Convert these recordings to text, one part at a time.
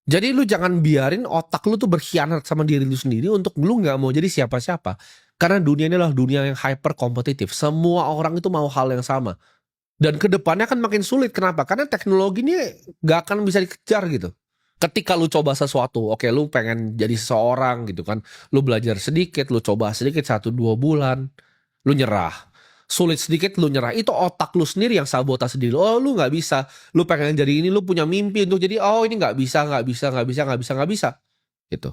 Jadi lu jangan biarin otak lu tuh berkhianat sama diri lu sendiri untuk lu nggak mau jadi siapa-siapa. Karena dunia ini adalah dunia yang hyper kompetitif. Semua orang itu mau hal yang sama. Dan kedepannya kan makin sulit. Kenapa? Karena teknologi ini nggak akan bisa dikejar gitu. Ketika lu coba sesuatu, oke lu pengen jadi seseorang gitu kan. Lu belajar sedikit, lu coba sedikit 1-2 bulan, lu nyerah. Sulit sedikit lu nyerah. Itu otak lu sendiri yang sabotase diri. Oh lu nggak bisa. Lu pengen jadi ini, lu punya mimpi untuk jadi. Oh ini nggak bisa, nggak bisa, nggak bisa, nggak bisa, nggak bisa. Gitu.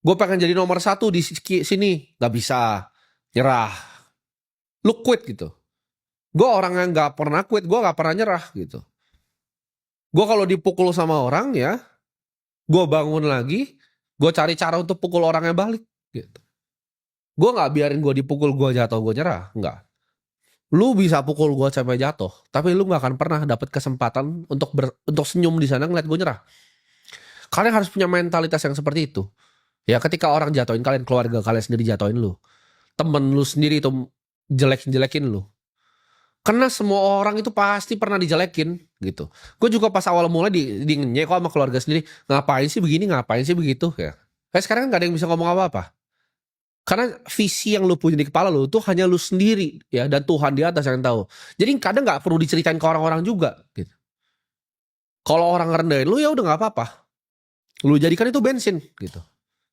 Gue pengen jadi nomor 1 di sini, nggak bisa. Nyerah. Lu quit gitu. Gue orang yang nggak pernah quit, gue nggak pernah nyerah gitu. Gue kalau dipukul sama orang ya, gue bangun lagi, gue cari cara untuk pukul orangnya balik gitu. Gue nggak biarin gue dipukul, gue jatuh, gue nyerah, nggak. Lu bisa pukul gue sampai jatuh, tapi lu nggak akan pernah dapat kesempatan untuk senyum di sana ngeliat gue nyerah. Kalian harus punya mentalitas yang seperti itu. Ya ketika orang jatuhin kalian, keluarga kalian sendiri jatuhin lu, temen lu sendiri itu jelek-jelekin lu. Karena semua orang itu pasti pernah dijelekin gitu. Gue juga pas awal mulai di ngenyek kok sama keluarga sendiri. Ngapain sih begini, ngapain sih begitu ya. Kayak sekarang kan gak ada yang bisa ngomong apa-apa. Karena visi yang lu punya di kepala lu tuh hanya lu sendiri ya. Dan Tuhan di atas yang tahu. Jadi kadang gak perlu diceritain ke orang-orang juga gitu. Kalau orang ngerendahin lu ya udah gak apa-apa. Lu jadikan itu bensin gitu.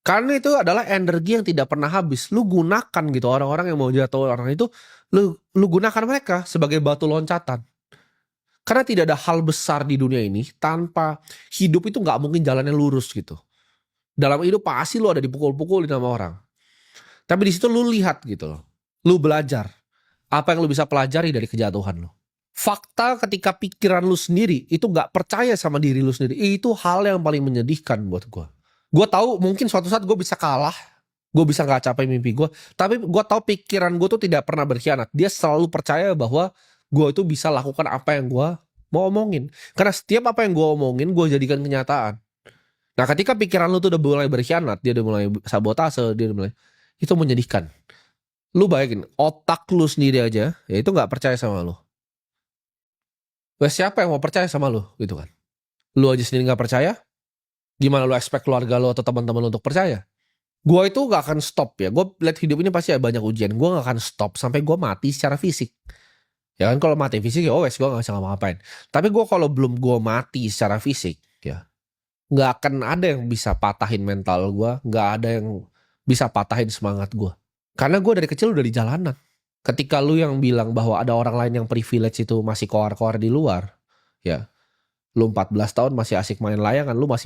Karena itu adalah energi yang tidak pernah habis. Lu gunakan gitu orang-orang yang mau jatuh orang itu. Lu gunakan mereka sebagai batu loncatan. Karena tidak ada hal besar di dunia ini tanpa hidup itu nggak mungkin jalannya lurus gitu. Dalam hidup pasti lu ada dipukul-pukulin sama orang. Tapi di situ lu lihat gitu loh. Lu belajar. Apa yang lu bisa pelajari dari kejatuhan lu. Fakta ketika pikiran lu sendiri itu nggak percaya sama diri lu sendiri. Itu hal yang paling menyedihkan buat gue. Gue tahu mungkin suatu saat gue bisa kalah. Gue bisa gak capai mimpi gue. Tapi gue tahu pikiran gue tuh tidak pernah berkhianat. Dia selalu percaya bahwa gue itu bisa lakukan apa yang gue mau omongin. Karena setiap apa yang gue omongin, gue jadikan kenyataan. Nah ketika pikiran lu tuh udah mulai berkhianat, dia udah mulai sabotase, dia udah mulai, itu menyedihkan. Lu bayangin, otak lu sendiri aja, ya itu gak percaya sama lu. Wah, siapa yang mau percaya sama lu gitu kan? Lu aja sendiri gak percaya, gimana lu expect keluarga lu atau teman-teman lu untuk percaya? Gue itu gak akan stop ya. Gue lihat hidup ini pasti ada banyak ujian. Gue gak akan stop sampai gue mati secara fisik. Ya kan kalau mati fisik ya wes gue gak bisa ngapa-ngapain. Tapi gue kalau belum gue mati secara fisik ya, gak akan ada yang bisa patahin mental gue. Gak ada yang bisa patahin semangat gue. Karena gue dari kecil udah di jalanan. Ketika lu yang bilang bahwa ada orang lain yang privilege itu masih koar-koar di luar, ya lu 14 tahun masih asik main layangan, lu masih